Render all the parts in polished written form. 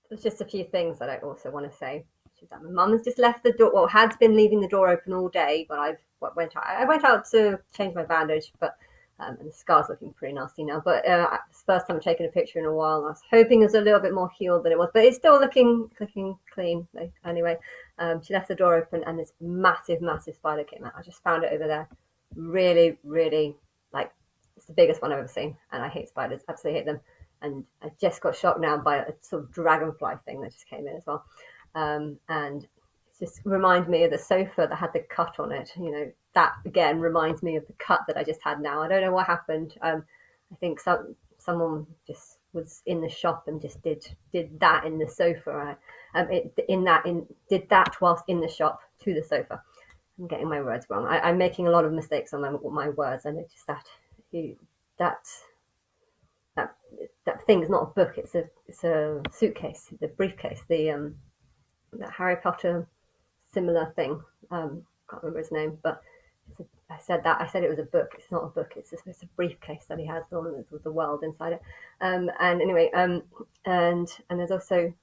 There's just a few things that I also want to say. That my mum has just left the door, well, had been leaving the door open all day, but I went out to change my bandage, but and the scar's looking pretty nasty now. But it's the first time I've taken a picture in a while. And I was hoping it was a little bit more healed than it was, but it's still looking clean. Like, anyway, she left the door open, and this massive, massive spider came out. I just found it over there. Really, really, like, it's the biggest one I've ever seen, and I hate spiders. Absolutely hate them. And I just got shocked now by a sort of dragonfly thing that just came in as well. And it just reminded me of the sofa that had the cut on it. You know, that again reminds me of the cut that I just had now. I don't know what happened. I think someone just was in the shop and just did that in the sofa. Did that whilst in the shop to the sofa. I'm getting my words wrong. I'm making a lot of mistakes on my words. I noticed that that that that thing's not a book. It's a suitcase, the briefcase, the Harry Potter similar thing. Can't remember his name, but I said that. I said it was a book. It's not a book. It's a briefcase that he has with the world inside it. And anyway, and there's also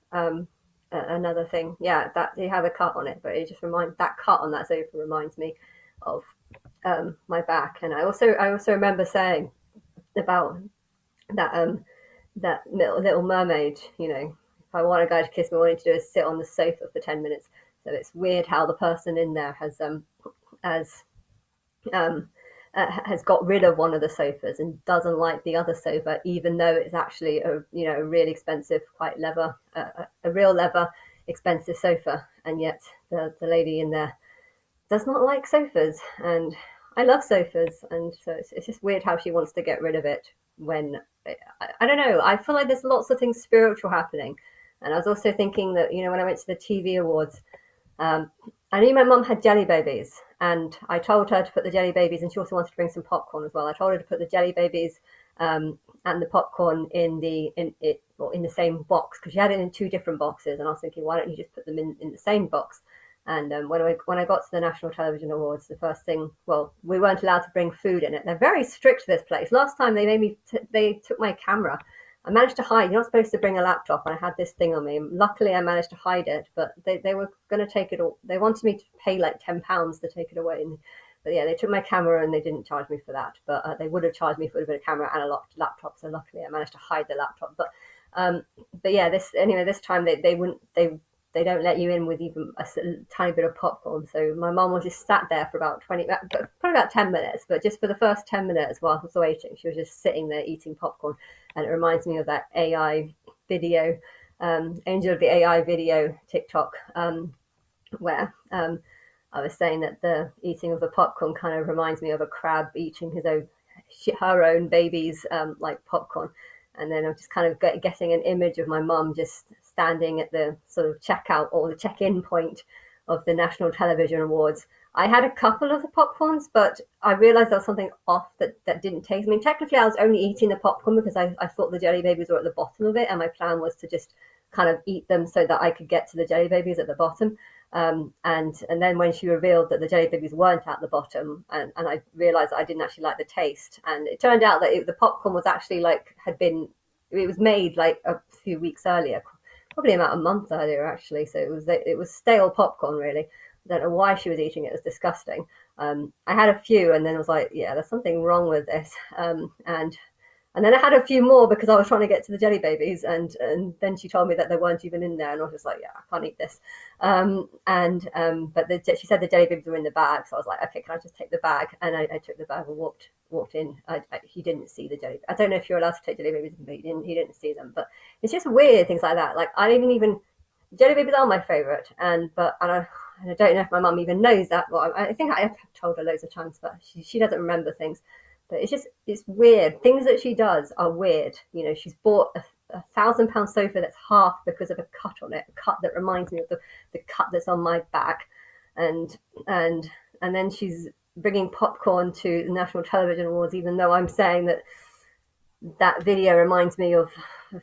another thing. Yeah, that they have a cut on it, but it just reminds that cut on that sofa reminds me of my back. And I also remember saying about that that little mermaid. You know, if I want a guy to kiss me, all I need to do is sit on the sofa for 10 minutes. So it's weird how the person in there has um, has got rid of one of the sofas and doesn't like the other sofa, even though it's actually a really expensive, quite leather, a real leather, expensive sofa, and yet the lady in there does not like sofas, and I love sofas, and so it's just weird how she wants to get rid of it when I don't know. I feel like there's lots of things spiritual happening, and I was also thinking that when I went to the TV awards, um, I knew my mum had jelly babies, and I told her to put the jelly babies, and she also wanted to bring some popcorn as well. I told her to put the jelly babies and the popcorn in the same box because she had it in two different boxes, and I was thinking, why don't you just put them in the same box? And when I got to the National Television Awards, the first thing, well, we weren't allowed to bring food in it. They're very strict this place. Last time they took my camera. I managed to hide. You're not supposed to bring a laptop, and I had this thing on me. Luckily, I managed to hide it, but they were going to take it all. They wanted me to pay like £10 to take it away. But yeah, they took my camera and they didn't charge me for that. But they would have charged me for a bit of camera and a laptop. So luckily, I managed to hide the laptop. Um, but yeah, this time they wouldn't they don't let you in with even a tiny bit of popcorn. So my mom was just sat there for about probably about 10 minutes. But just for the first 10 minutes while I was waiting, she was just sitting there eating popcorn. And it reminds me of that AI video, Angel of the AI video TikTok, where I was saying that the eating of the popcorn kind of reminds me of a crab eating her own baby's like popcorn. And then I'm just kind of getting an image of my mum just standing at the sort of checkout or the check-in point of the National Television Awards. I had a couple of the popcorns, but I realized there was something off that didn't taste. I mean, technically, I was only eating the popcorn because I thought the jelly babies were at the bottom of it, and my plan was to just kind of eat them so that I could get to the jelly babies at the bottom. And then when she revealed that the jelly babies weren't at the bottom, and I realized I didn't actually like the taste, and it turned out that the popcorn was actually it was made like a few weeks earlier, probably about a month earlier actually. So it was stale popcorn really. I don't know why she was eating it. It was disgusting. I had a few, and then I was like, yeah, there's something wrong with this. And then I had a few more because I was trying to get to the jelly babies, and then she told me that they weren't even in there, and I was just like, yeah, I can't eat this. But she said the jelly babies were in the bag, so I was like, okay, can I just take the bag? And I took the bag and walked in. He didn't see the jelly. I don't know if you're allowed to take jelly babies, but he didn't see them. But it's just weird things like that. Like I didn't even jelly babies are my favorite, and I don't know if my mum even knows that. Well, I think I have told her loads of times, but she doesn't remember things. But it's weird. Things that she does are weird. She's bought a £1,000 sofa that's half because of a cut on it, a cut that reminds me of the cut that's on my back, and and and then she's bringing popcorn to the National Television Awards, even though I'm saying that video reminds me of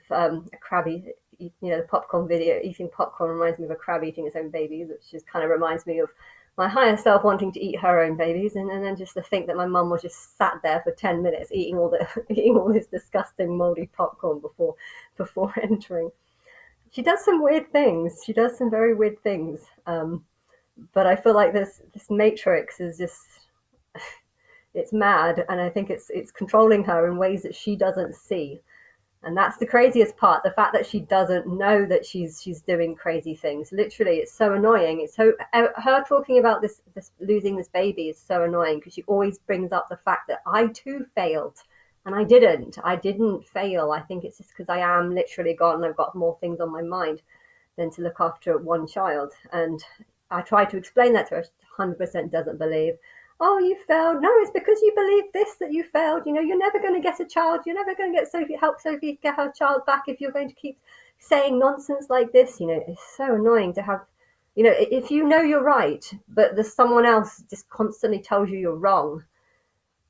a crabby. The popcorn video, eating popcorn reminds me of a crab eating its own babies, which just kind of reminds me of my higher self wanting to eat her own babies, and then just to think that my mum was just sat there for 10 minutes eating all this disgusting moldy popcorn before entering. She does some weird things. She does some very weird things. But I feel like this matrix is just, it's mad, and I think it's controlling her in ways that she doesn't see. And that's the craziest part, the fact that she doesn't know that she's doing crazy things. Literally, it's so annoying. It's so, her talking about this losing this baby is so annoying, because she always brings up the fact that I too failed, and I didn't fail. I think it's just because I am literally gone and I've got more things on my mind than to look after one child. And I try to explain that to her. She 100% doesn't believe. Oh, you failed. No, it's because you believe this, that you failed. You're never going to get a child. You're never going to get Sophie, help Sophie get her child back if you're going to keep saying nonsense like this. It's so annoying to have, if you know you're right, but there's someone else just constantly tells you you're wrong.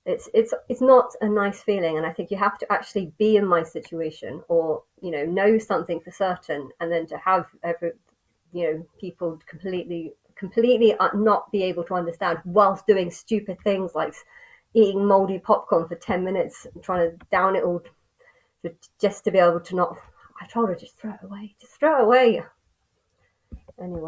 It's not a nice feeling, and I think you have to actually be in my situation, or know something for certain, and then to have people completely not be able to understand whilst doing stupid things like eating moldy popcorn for 10 minutes and trying to down it all, just to be able to not. I told her, just throw it away, anyway.